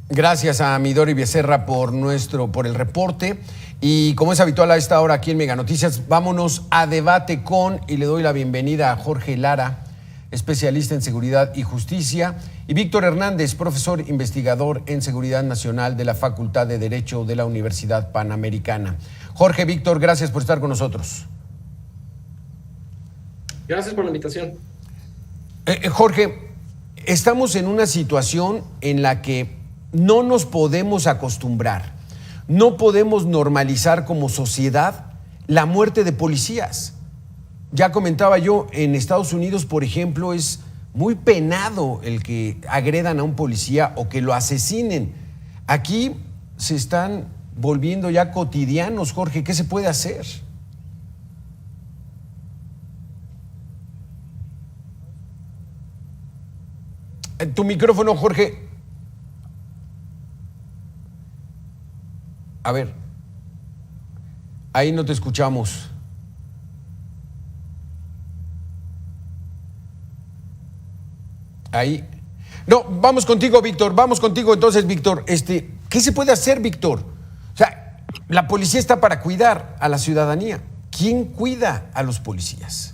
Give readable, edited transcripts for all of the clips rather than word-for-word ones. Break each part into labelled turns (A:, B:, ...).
A: Gracias a Midori Becerra por el reporte. Y como es habitual a esta hora aquí en Mega Noticias, vámonos a debate con, y le doy la bienvenida a Jorge Lara, especialista en seguridad y justicia, y Víctor Hernández, profesor investigador en seguridad nacional de la Facultad de Derecho de la Universidad Panamericana. Jorge, Víctor, gracias por estar con nosotros.
B: Gracias por la invitación.
A: Jorge, estamos en una situación en la que no nos podemos acostumbrar, no podemos normalizar como sociedad la muerte de policías. Ya comentaba yo, en Estados Unidos, por ejemplo, es muy penado el que agredan a un policía o que lo asesinen. Aquí se están volviendo ya cotidianos, Jorge. ¿Qué se puede hacer? Tu micrófono, Jorge. A ver, ahí no te escuchamos. Ahí. No, vamos contigo, Víctor. Vamos contigo entonces, Víctor. ¿Qué se puede hacer, Víctor? O sea, la policía está para cuidar a la ciudadanía. ¿Quién cuida a los policías?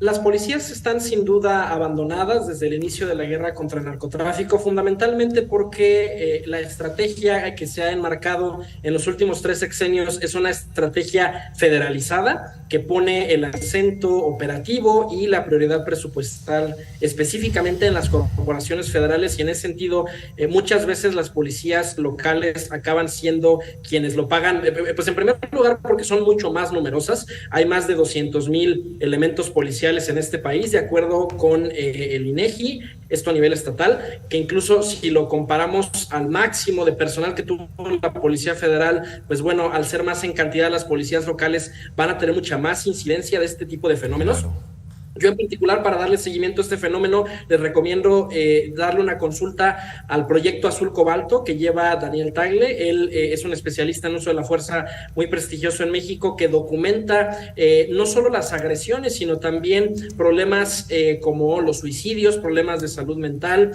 B: Las policías están sin duda abandonadas desde el inicio de la guerra contra el narcotráfico, fundamentalmente porque la estrategia que se ha enmarcado en los últimos 3 sexenios es una estrategia federalizada que pone el acento operativo y la prioridad presupuestal específicamente en las corporaciones federales, y en ese sentido muchas veces las policías locales acaban siendo quienes lo pagan, pues en primer lugar porque son mucho más numerosas. Hay más de 200,000 elementos policiales en este país, de acuerdo con el INEGI, esto a nivel estatal, que incluso si lo comparamos al máximo de personal que tuvo la Policía Federal, pues bueno, al ser más en cantidad las policías locales van a tener mucha más incidencia de este tipo de fenómenos. Claro. Yo en particular, para darle seguimiento a este fenómeno, les recomiendo darle una consulta al proyecto Azul Cobalto que lleva Daniel Tagle. Él es un especialista en uso de la fuerza muy prestigioso en México, que documenta no solo las agresiones, sino también problemas como los suicidios, problemas de salud mental,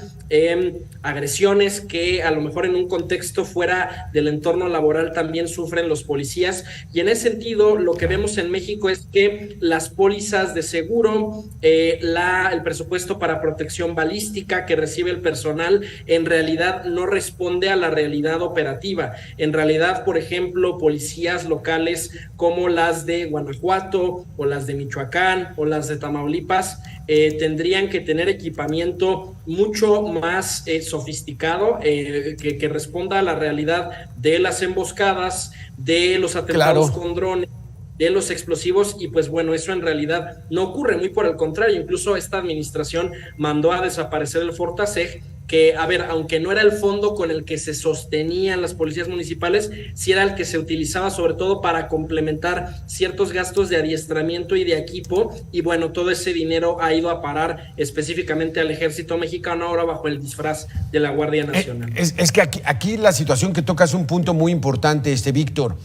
B: agresiones que a lo mejor en un contexto fuera del entorno laboral también sufren los policías. Y en ese sentido, lo que vemos en México es que las pólizas de seguro, el presupuesto para protección balística que recibe el personal en realidad no responde a la realidad operativa. En realidad, por ejemplo, policías locales como las de Guanajuato o las de Michoacán o las de Tamaulipas tendrían que tener equipamiento mucho más sofisticado que responda a la realidad de las emboscadas, de los atentados con drones, de los explosivos, y pues bueno, eso en realidad no ocurre, muy por el contrario. Incluso esta administración mandó a desaparecer el Fortaseg, que, a ver, aunque no era el fondo con el que se sostenían las policías municipales, sí era el que se utilizaba sobre todo para complementar ciertos gastos de adiestramiento y de equipo, y bueno, todo ese dinero ha ido a parar específicamente al Ejército Mexicano, ahora bajo el disfraz de la Guardia Nacional.
A: Es que aquí la situación que toca es un punto muy importante, Víctor.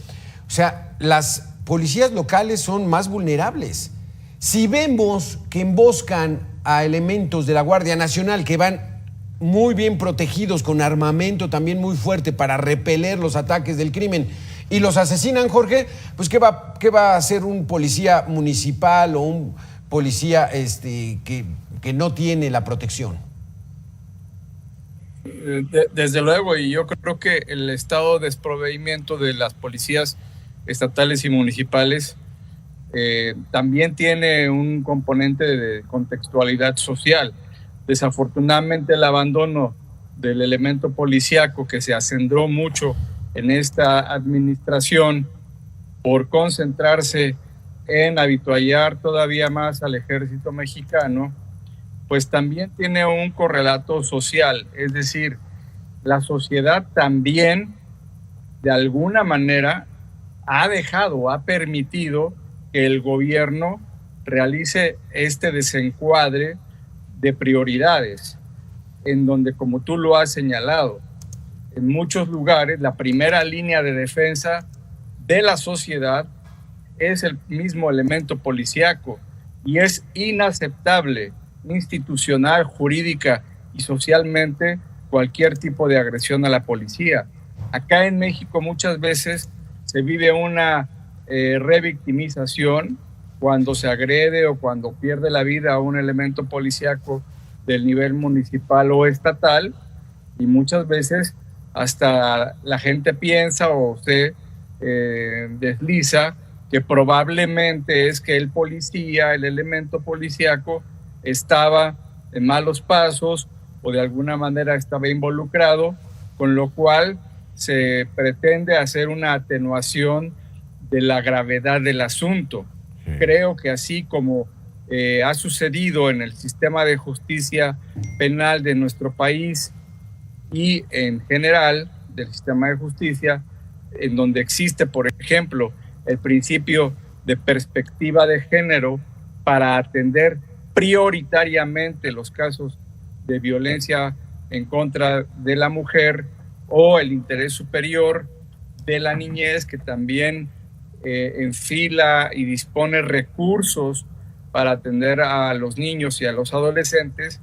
A: O sea, las policías locales son más vulnerables. Si vemos que emboscan a elementos de la Guardia Nacional que van muy bien protegidos, con armamento también muy fuerte para repeler los ataques del crimen, y los asesinan, Jorge, pues ¿qué va a hacer un policía municipal o un policía que no tiene la protección?
C: Desde luego, y yo creo que el estado de desproveimiento de las policías estatales y municipales también tiene un componente de contextualidad social. Desafortunadamente, el abandono del elemento policíaco, que se acendraó mucho en esta administración por concentrarse en habituallar todavía más al ejército mexicano, pues también tiene un correlato social. Es decir, la sociedad también, de alguna manera, ha permitido que el gobierno realice este desencuadre de prioridades, en donde, como tú lo has señalado, en muchos lugares la primera línea de defensa de la sociedad es el mismo elemento policíaco, y es inaceptable institucional, jurídica y socialmente cualquier tipo de agresión a la policía. Acá en México muchas veces se vive una revictimización cuando se agrede o cuando pierde la vida a un elemento policíaco del nivel municipal o estatal, y muchas veces hasta la gente piensa o se desliza que probablemente es que el policía, el elemento policíaco, estaba en malos pasos o de alguna manera estaba involucrado, con lo cual se pretende hacer una atenuación de la gravedad del asunto. Sí. Creo que así como ha sucedido en el sistema de justicia penal de nuestro país y en general del sistema de justicia, en donde existe, por ejemplo, el principio de perspectiva de género para atender prioritariamente los casos de violencia en contra de la mujer o el interés superior de la niñez, que también enfila y dispone recursos para atender a los niños y a los adolescentes.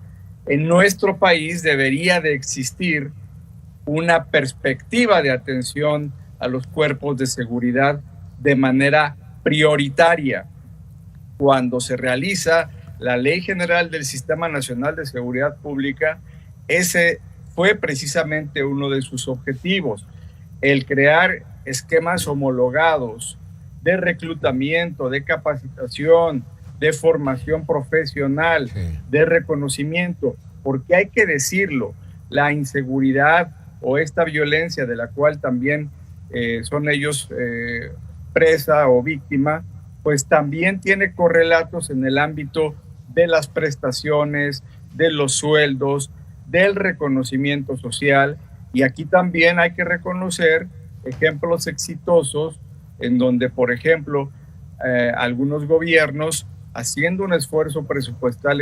C: En nuestro país debería de existir una perspectiva de atención a los cuerpos de seguridad de manera prioritaria. Cuando se realiza la Ley General del Sistema Nacional de Seguridad Pública, ese fue precisamente uno de sus objetivos, el crear esquemas homologados de reclutamiento, de capacitación, de formación profesional, de reconocimiento, porque hay que decirlo, la inseguridad o esta violencia de la cual también son ellos presa o víctima, pues también tiene correlatos en el ámbito de las prestaciones, de los sueldos, del reconocimiento social, y aquí también hay que reconocer ejemplos exitosos en donde, por ejemplo, algunos gobiernos, haciendo un esfuerzo presupuestal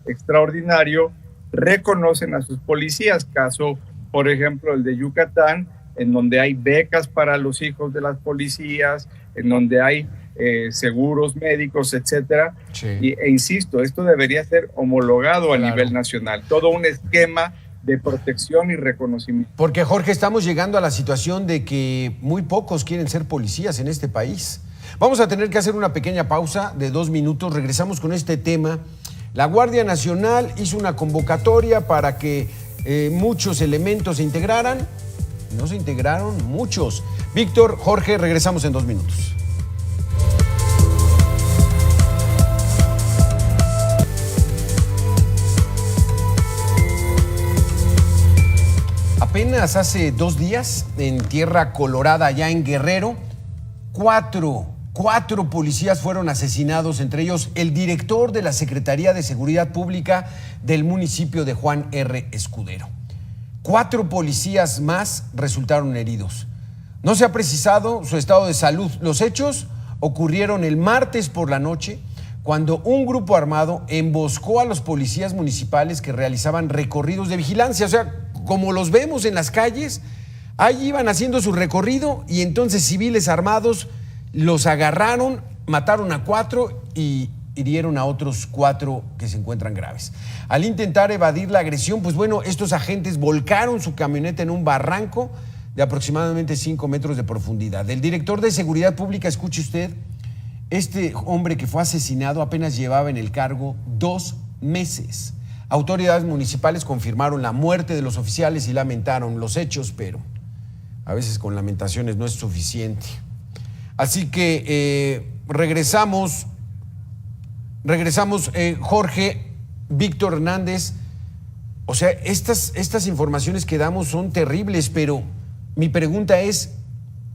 C: extraordinario, reconocen a sus policías, caso, por ejemplo, el de Yucatán, en donde hay becas para los hijos de las policías, en donde hay seguros médicos, etcétera. Sí. E insisto, esto debería ser homologado a nivel nacional, todo un esquema de protección y reconocimiento.
A: Porque, Jorge, estamos llegando a la situación de que muy pocos quieren ser policías en este país. Vamos a tener que hacer una pequeña pausa de 2 minutos. Regresamos con este tema. La Guardia Nacional hizo una convocatoria para que muchos elementos se integraran. No se integraron muchos. Víctor, Jorge, regresamos en 2 minutos. Apenas hace 2 días, en Tierra Colorada, allá en Guerrero, cuatro policías fueron asesinados, entre ellos el director de la Secretaría de Seguridad Pública del municipio de Juan R. Escudero. 4 policías más resultaron heridos. No se ha precisado su estado de salud. Los hechos ocurrieron el martes por la noche, cuando un grupo armado emboscó a los policías municipales que realizaban recorridos de vigilancia. O sea, como los vemos en las calles, ahí iban haciendo su recorrido y entonces civiles armados los agarraron, mataron a 4 y hirieron a otros 4 que se encuentran graves. Al intentar evadir la agresión, pues bueno, estos agentes volcaron su camioneta en un barranco de aproximadamente 5 metros de profundidad. El director de Seguridad Pública, escuche usted, este hombre que fue asesinado apenas llevaba en el cargo 2 meses. Autoridades municipales confirmaron la muerte de los oficiales y lamentaron los hechos, pero a veces con lamentaciones no es suficiente. Así que regresamos, Jorge, Víctor Hernández. O sea, estas informaciones que damos son terribles, pero mi pregunta es,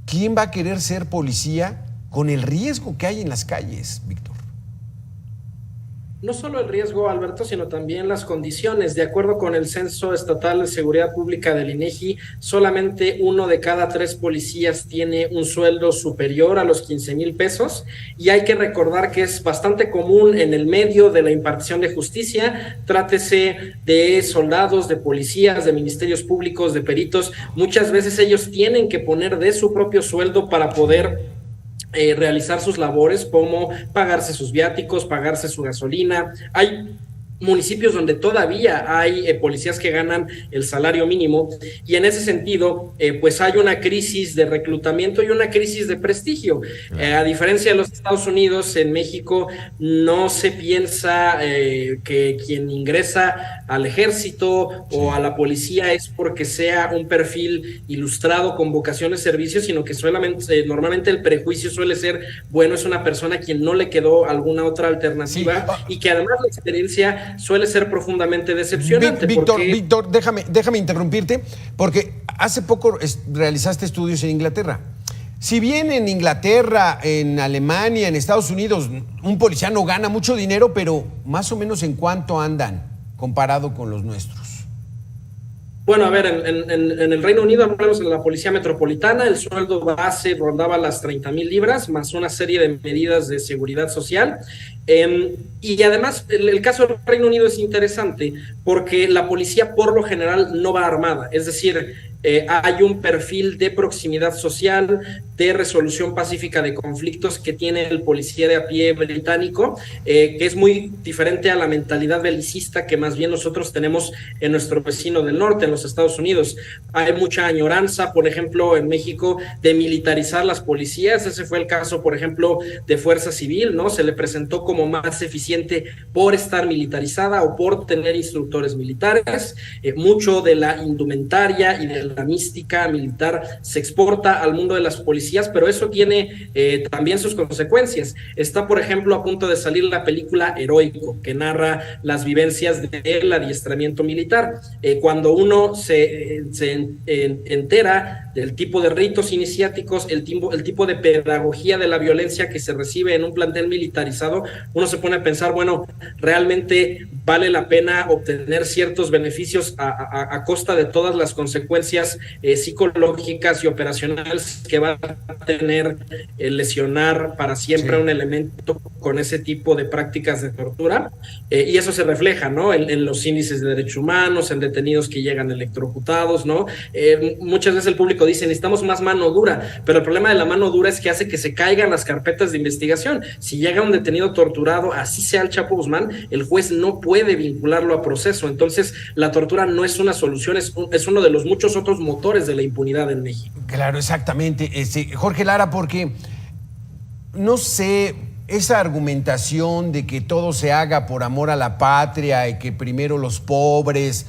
A: ¿quién va a querer ser policía con el riesgo que hay en las calles, Víctor?
B: No solo el riesgo, Alberto, sino también las condiciones. De acuerdo con el Censo Estatal de Seguridad Pública del INEGI, solamente 1 de cada 3 policías tiene un sueldo superior a los 15,000 pesos, y hay que recordar que es bastante común en el medio de la impartición de justicia, trátese de soldados, de policías, de ministerios públicos, de peritos. Muchas veces ellos tienen que poner de su propio sueldo para poder realizar sus labores, como pagarse sus viáticos, pagarse su gasolina. Hay municipios donde todavía hay policías que ganan el salario mínimo, y en ese sentido pues hay una crisis de reclutamiento y una crisis de prestigio. A diferencia de los Estados Unidos, en México no se piensa que quien ingresa al ejército o a la policía es porque sea un perfil ilustrado con vocación de servicio, sino que normalmente el prejuicio suele ser, bueno, es una persona a quien no le quedó alguna otra alternativa, y que además la experiencia suele ser profundamente decepcionante.
A: Víctor, déjame interrumpirte, porque hace poco realizaste estudios en Inglaterra. Si bien en Inglaterra, en Alemania, en Estados Unidos, un policía no gana mucho dinero, pero más o menos ¿en cuánto andan comparado con los nuestros?
B: Bueno, a ver, en el Reino Unido, hablamos de la Policía Metropolitana, el sueldo base rondaba las 30,000 libras, más una serie de medidas de seguridad social. Y además, el caso del Reino Unido es interesante porque la policía por lo general no va armada, es decir, hay un perfil de proximidad social, de resolución pacífica de conflictos que tiene el policía de a pie británico, que es muy diferente a la mentalidad belicista que más bien nosotros tenemos en nuestro vecino del norte, en los Estados Unidos. Hay mucha añoranza, por ejemplo, en México, de militarizar las policías. Ese fue el caso, por ejemplo, de Fuerza Civil, ¿no? Se le presentó como más eficiente por estar militarizada o por tener instructores militares. Mucho de la indumentaria y de la mística militar se exporta al mundo de las policías, pero eso tiene también sus consecuencias. Está, por ejemplo, a punto de salir la película Heroico, que narra las vivencias del adiestramiento militar. Cuando uno se entera del tipo de ritos iniciáticos, el tipo de pedagogía de la violencia que se recibe en un plantel militarizado, uno se pone a pensar, bueno, ¿realmente vale la pena obtener ciertos beneficios a costa de todas las consecuencias psicológicas y operacionales que va a tener lesionar para siempre a un elemento con ese tipo de prácticas de tortura? Y eso se refleja, ¿no? En los índices de derechos humanos, en detenidos que llegan electrocutados, ¿no? Muchas veces el público dice, necesitamos más mano dura, pero el problema de la mano dura es que hace que se caigan las carpetas de investigación. Si llega un detenido torturado, así sea el Chapo Guzmán, el juez no puede vincularlo a proceso. Entonces, la tortura no es una solución, es uno de los muchos otros motores de la impunidad en México.
A: Claro, exactamente. Jorge Lara, porque no sé, esa argumentación de que todo se haga por amor a la patria y que primero los pobres,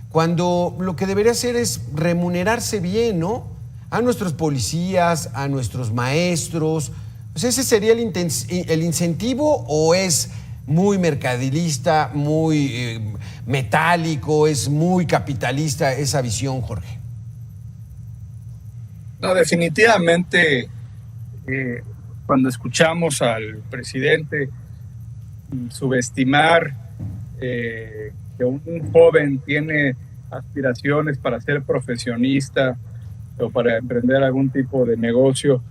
A: cuando lo que debería hacer es remunerarse bien, ¿no? A nuestros policías, a nuestros maestros. O sea, ¿ese sería el incentivo o es muy mercantilista, muy metálico, es muy capitalista esa visión, Jorge?
C: No, definitivamente, cuando escuchamos al presidente subestimar que un joven tiene aspiraciones para ser profesionista o para emprender algún tipo de negocio,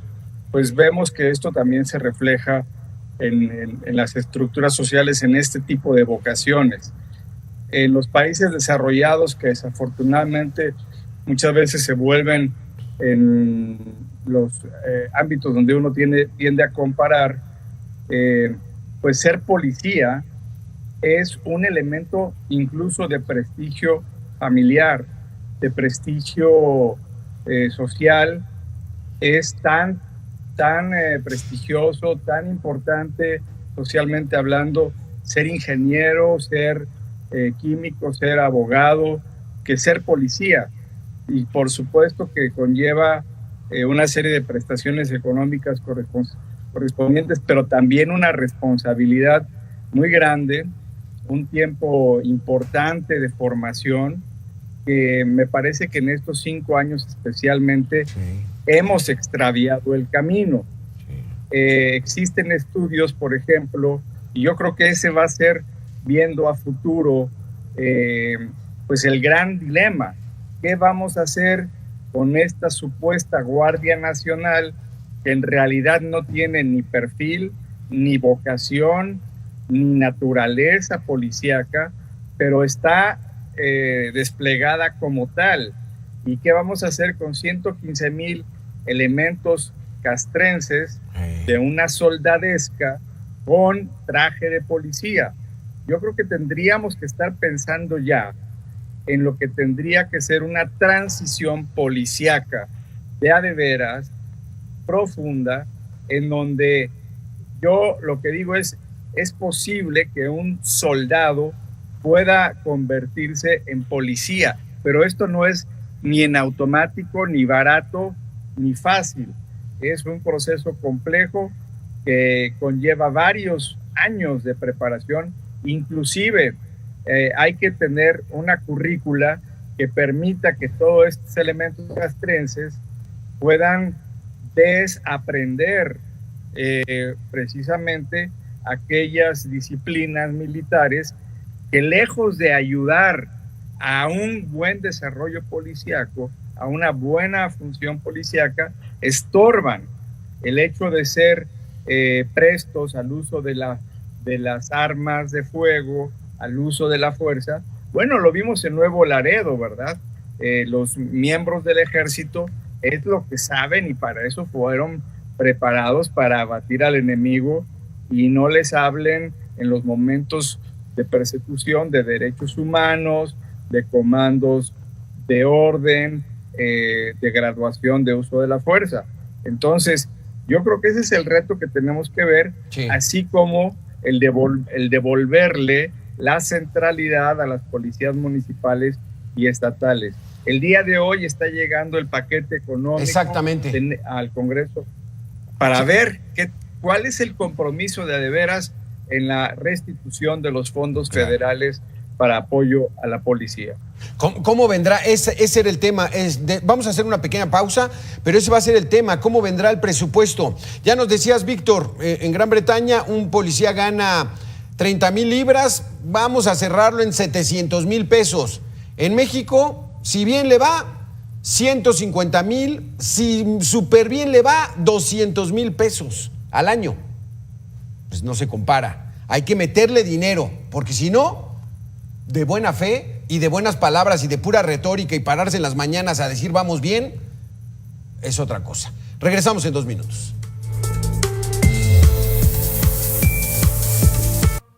C: pues vemos que esto también se refleja en las estructuras sociales, en este tipo de vocaciones. En los países desarrollados, que desafortunadamente muchas veces se vuelven en los ámbitos donde uno tiende a comparar, pues ser policía es un elemento incluso de prestigio familiar, de prestigio social. Es tan prestigioso, tan importante socialmente hablando, ser ingeniero, ser químico, ser abogado, que ser policía. Y por supuesto que conlleva una serie de prestaciones económicas correspondientes, pero también una responsabilidad muy grande, un tiempo importante de formación, que me parece que en estos 5 años especialmente hemos extraviado el camino. Existen estudios, por ejemplo, y yo creo que ese va a ser, viendo a futuro, pues el gran dilema. ¿Qué vamos a hacer con esta supuesta Guardia Nacional que en realidad no tiene ni perfil, ni vocación, ni naturaleza policíaca, pero está desplegada como tal? ¿Y qué vamos a hacer con 115,000 elementos castrenses de una soldadesca con traje de policía? yo creo que tendríamos que estar pensando ya en lo que tendría que ser una transición policíaca de veras profunda, en donde yo lo que digo es posible que un soldado pueda convertirse en policía, pero esto no es ni en automático, ni barato, ni fácil. Es un proceso complejo que conlleva varios años de preparación. Inclusive hay que tener una currícula que permita que todos estos elementos castrenses puedan desaprender precisamente aquellas disciplinas militares que, lejos de ayudar a un buen desarrollo policíaco, a una buena función policíaca, estorban el hecho de ser prestos al uso de las armas de fuego, al uso de la fuerza. Bueno, lo vimos en Nuevo Laredo, ¿verdad? Los miembros del ejército es lo que saben y para eso fueron preparados, para abatir al enemigo, y no les hablen en los momentos de persecución de derechos humanos, de comandos de orden, de graduación de uso de la fuerza. Entonces, yo creo que ese es el reto que tenemos que ver, sí, así como el devolverle la centralidad a las policías municipales y estatales. El día de hoy está llegando el paquete económico al Congreso para ver cuál es el compromiso de veras en la restitución de los fondos federales para apoyo a la policía.
A: ¿Cómo vendrá? Ese era el tema. Vamos a hacer una pequeña pausa, pero ese va a ser el tema. ¿Cómo vendrá el presupuesto? Ya nos decías, Víctor, en Gran Bretaña un policía gana 30,000 libras, vamos a cerrarlo en 700,000 pesos. En México, si bien le va, 150,000, si súper bien le va, 200,000 pesos al año. Pues no se compara. Hay que meterle dinero, porque si no, de buena fe y de buenas palabras y de pura retórica y pararse en las mañanas a decir vamos bien, es otra cosa. Regresamos en 2 minutos.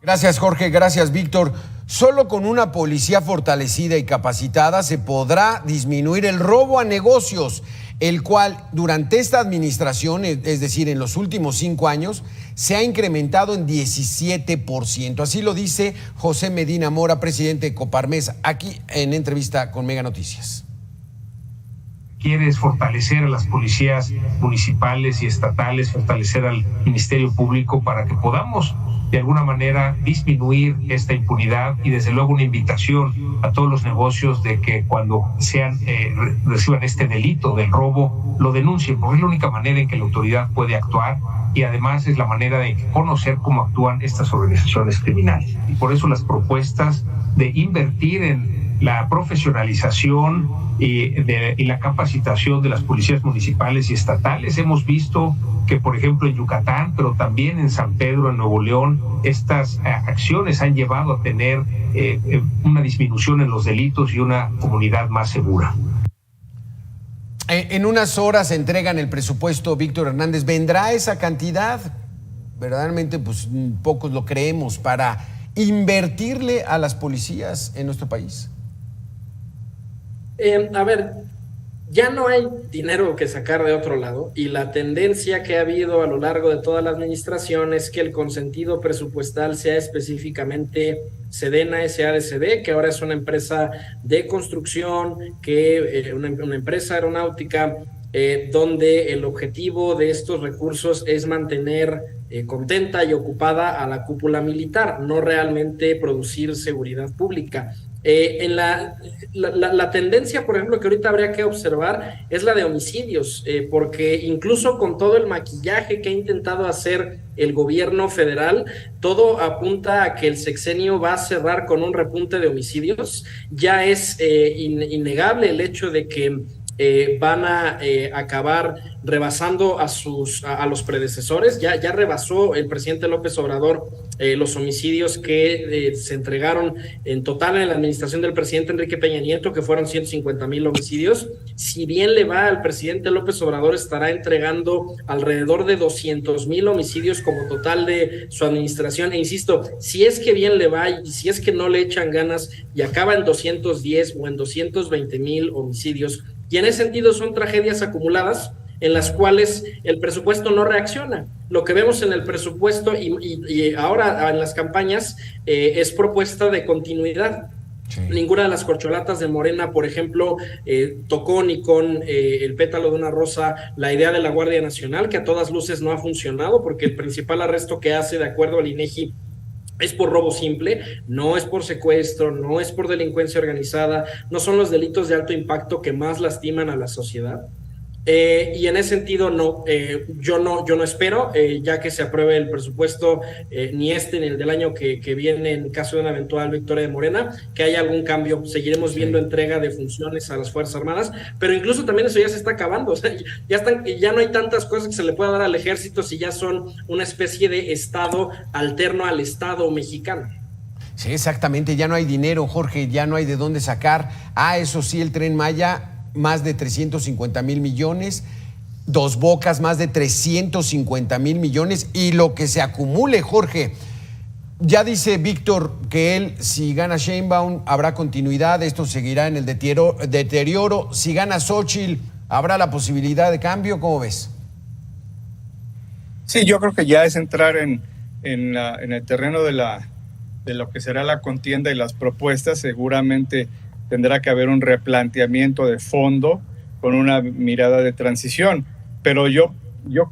A: Gracias, Jorge. Gracias, Víctor. Solo con una policía fortalecida y capacitada se podrá disminuir el robo a negocios, el cual durante esta administración, es decir, en los últimos 5 años, se ha incrementado en 17%. Así lo dice José Medina Mora, presidente de Coparmex, aquí en entrevista con Mega Noticias.
D: Quieres fortalecer a las policías municipales y estatales, fortalecer al Ministerio Público para que podamos de alguna manera disminuir esta impunidad, y desde luego una invitación a todos los negocios de que cuando reciban este delito del robo, lo denuncien, porque es la única manera en que la autoridad puede actuar, y además es la manera de conocer cómo actúan estas organizaciones criminales. Y por eso las propuestas de invertir en la profesionalización y la capacitación de las policías municipales y estatales. Hemos visto que, por ejemplo, en Yucatán, pero también en San Pedro, en Nuevo León, estas acciones han llevado a tener una disminución en los delitos y una comunidad más segura.
A: En unas horas se entregan el presupuesto, Víctor Hernández. ¿Vendrá esa cantidad? Verdaderamente, pues pocos lo creemos, para invertirle a las policías en nuestro país.
B: A ver, ya no hay dinero que sacar de otro lado, y la tendencia que ha habido a lo largo de toda la administración es que el consentido presupuestal sea específicamente Sedena SADCB, que ahora es una empresa de construcción, una empresa aeronáutica, donde el objetivo de estos recursos es mantener contenta y ocupada a la cúpula militar, no realmente producir seguridad pública. En la tendencia, por ejemplo, que ahorita habría que observar es la de homicidios, porque incluso con todo el maquillaje que ha intentado hacer el gobierno federal, todo apunta a que el sexenio va a cerrar con un repunte de homicidios. Ya es innegable el hecho de que van a acabar rebasando a los predecesores. Ya rebasó el presidente López Obrador los homicidios que se entregaron en total en la administración del presidente Enrique Peña Nieto, que fueron 150,000 homicidios. Si bien le va al presidente López Obrador, estará entregando alrededor de 200,000 homicidios como total de su administración. E insisto, si es que bien le va y si es que no le echan ganas y acaba en 210 o en 220,000 homicidios, y en ese sentido son tragedias acumuladas en las cuales el presupuesto no reacciona. Lo que vemos en el presupuesto y ahora en las campañas es propuesta de continuidad. Sí. Ninguna de las corcholatas de Morena, por ejemplo, tocó ni con el pétalo de una rosa la idea de la Guardia Nacional, que a todas luces no ha funcionado, porque el principal arresto que hace, de acuerdo al INEGI, es por robo simple, no es por secuestro, no es por delincuencia organizada, no son los delitos de alto impacto que más lastiman a la sociedad. Y en ese sentido yo no espero, ya que se apruebe el presupuesto, ni ni el del año que viene, en caso de una eventual victoria de Morena, que haya algún cambio. Seguiremos viendo entrega de funciones a las Fuerzas Armadas, pero incluso también eso ya se está acabando. O sea, ya no hay tantas cosas que se le pueda dar al ejército si ya son una especie de estado alterno al Estado mexicano.
A: Sí, exactamente, ya no hay dinero, Jorge, ya no hay de dónde sacar. Eso sí, el Tren Maya, más de 350,000 millones, Dos Bocas, más de 350,000 millones, y lo que se acumule, Jorge. Ya dice Víctor que él, si gana Sheinbaum, habrá continuidad, esto seguirá en el deterioro. Si gana Xóchitl, ¿habrá la posibilidad de cambio? ¿Cómo ves?
C: Sí, yo creo que ya es entrar en el terreno de lo que será la contienda y las propuestas. Seguramente tendrá que haber un replanteamiento de fondo con una mirada de transición, pero yo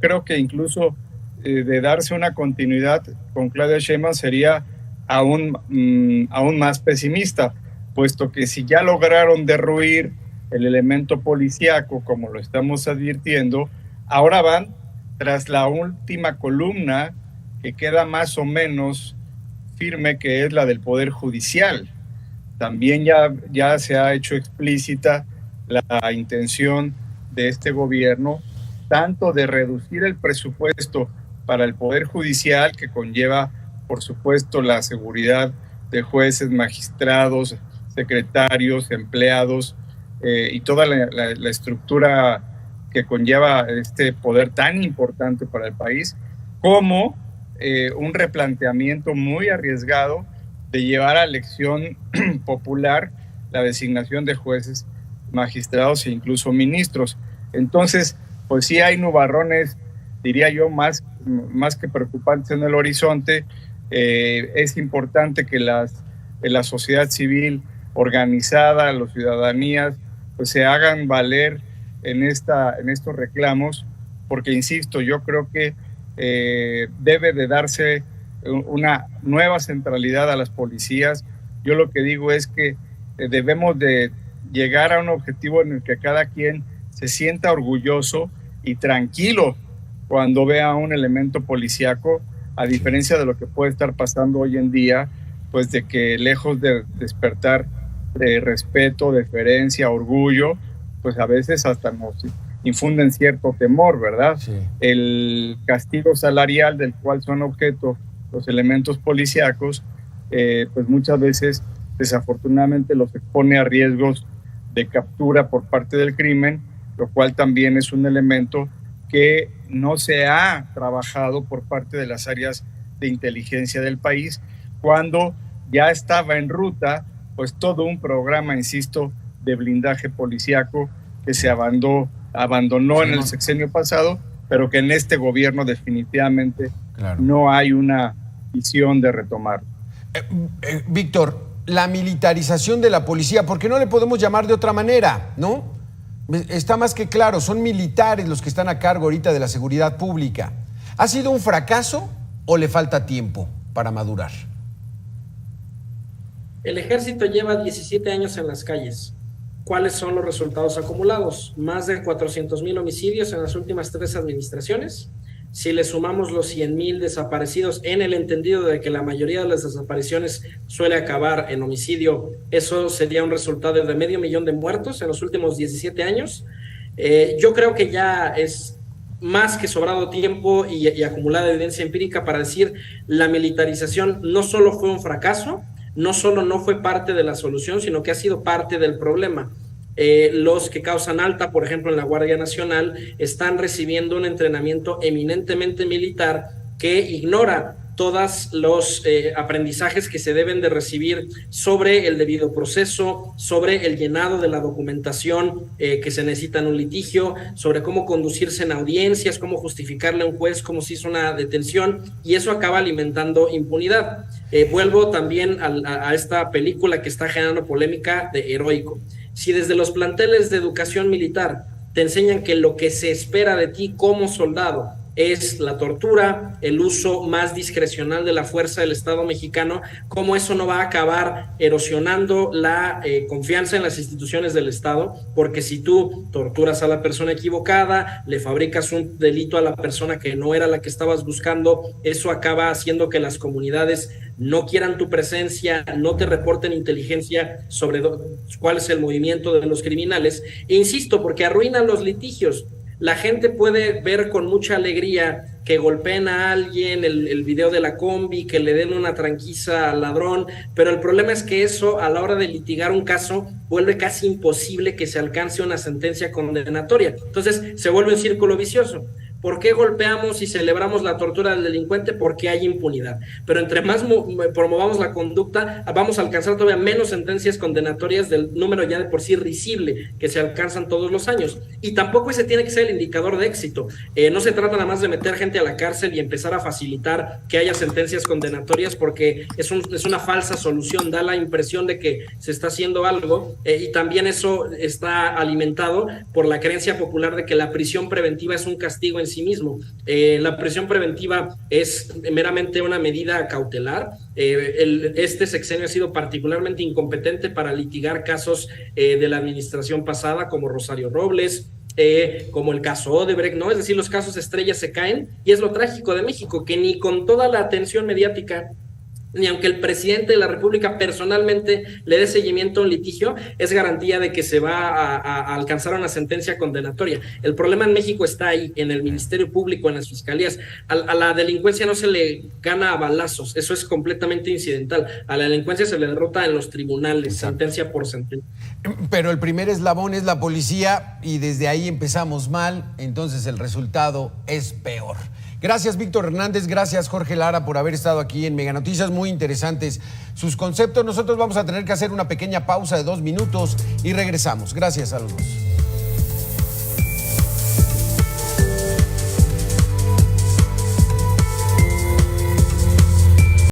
C: creo que incluso de darse una continuidad con Claudia Sheinbaum sería aún más pesimista, puesto que si ya lograron derruir el elemento policíaco, como lo estamos advirtiendo, ahora van tras la última columna que queda más o menos firme, que es la del Poder Judicial. También ya se ha hecho explícita la intención de este gobierno, tanto de reducir el presupuesto para el Poder Judicial, que conlleva, por supuesto, la seguridad de jueces, magistrados, secretarios, empleados y toda la estructura que conlleva este poder tan importante para el país, como un replanteamiento muy arriesgado de llevar a elección popular la designación de jueces, magistrados e incluso ministros. Entonces, pues sí hay nubarrones, diría yo, más que preocupantes en el horizonte. Es importante que la sociedad civil organizada, las ciudadanías, pues se hagan valer en estos reclamos, porque insisto, yo creo que debe de darse una nueva centralidad a las policías. Yo lo que digo es que debemos de llegar a un objetivo en el que cada quien se sienta orgulloso y tranquilo cuando vea un elemento policíaco, a diferencia de lo que puede estar pasando hoy en día, pues de que lejos de despertar respeto, deferencia, orgullo, pues a veces hasta nos infunden cierto temor, ¿verdad? Sí. El castigo salarial del cual son objeto los elementos policíacos, pues muchas veces desafortunadamente los expone a riesgos de captura por parte del crimen, lo cual también es un elemento que no se ha trabajado por parte de las áreas de inteligencia del país, cuando ya estaba en ruta pues todo un programa, insisto, de blindaje policíaco que se abandonó en el sexenio pasado, pero que en este gobierno definitivamente no hay una visión de retomar.
A: Víctor, la militarización de la policía, porque no le podemos llamar de otra manera, ¿no? Está más que claro, son militares los que están a cargo ahorita de la seguridad pública. ¿Ha sido un fracaso o le falta tiempo para madurar?
B: El ejército lleva 17 años en las calles. ¿Cuáles son los resultados acumulados? Más de 400,000 homicidios en las últimas 3 administraciones. Si le sumamos los 100,000 desaparecidos, en el entendido de que la mayoría de las desapariciones suele acabar en homicidio, eso sería un resultado de 500,000 de muertos en los últimos 17 años. Yo creo que ya es más que sobrado tiempo y acumulada evidencia empírica para decir la militarización no solo fue un fracaso, no solo no fue parte de la solución, sino que ha sido parte del problema. Los que causan alta, por ejemplo, en la Guardia Nacional, están recibiendo un entrenamiento eminentemente militar que ignora todos los aprendizajes que se deben de recibir sobre el debido proceso, sobre el llenado de la documentación que se necesita en un litigio, sobre cómo conducirse en audiencias, cómo justificarle a un juez cómo se hizo una detención, y eso acaba alimentando impunidad. Vuelvo también a esta película que está generando polémica de Heroico. Si desde los planteles de educación militar te enseñan que lo que se espera de ti como soldado es la tortura, el uso más discrecional de la fuerza del Estado mexicano, cómo eso no va a acabar erosionando la confianza en las instituciones del Estado, porque si tú torturas a la persona equivocada, le fabricas un delito a la persona que no era la que estabas buscando, eso acaba haciendo que las comunidades no quieran tu presencia, no te reporten inteligencia sobre cuál es el movimiento de los criminales, e insisto, porque arruinan los litigios. La gente puede ver con mucha alegría que golpeen a alguien, el video de la combi, que le den una tranquiza al ladrón, pero el problema es que eso, a la hora de litigar un caso, vuelve casi imposible que se alcance una sentencia condenatoria. Entonces, se vuelve un círculo vicioso. ¿Por qué golpeamos y celebramos la tortura del delincuente? Porque hay impunidad. Pero entre más promovamos la conducta, vamos a alcanzar todavía menos sentencias condenatorias del número ya de por sí risible que se alcanzan todos los años. Y tampoco ese tiene que ser el indicador de éxito. No se trata nada más de meter gente a la cárcel y empezar a facilitar que haya sentencias condenatorias, porque es una falsa solución, da la impresión de que se está haciendo algo, y también eso está alimentado por la creencia popular de que la prisión preventiva es un castigo en sí mismo. La prisión preventiva es meramente una medida cautelar. Este sexenio ha sido particularmente incompetente para litigar casos de la administración pasada, como Rosario Robles, como el caso Odebrecht, ¿no? Es decir, los casos estrellas se caen, y es lo trágico de México, que ni con toda la atención mediática, ni aunque el presidente de la República personalmente le dé seguimiento a un litigio, es garantía de que se va a alcanzar una sentencia condenatoria. El problema en México está ahí, en el Ministerio Público, en las fiscalías. A la delincuencia no se le gana a balazos, eso es completamente incidental. A la delincuencia se le derrota en los tribunales, sentencia por sentencia.
A: Pero el primer eslabón es la policía, y desde ahí empezamos mal, entonces el resultado es peor. Gracias, Víctor Hernández, gracias, Jorge Lara, por haber estado aquí en Mega Noticias. Muy interesantes sus conceptos. Nosotros vamos a tener que hacer una pequeña pausa de 2 minutos y regresamos. Gracias a los dos.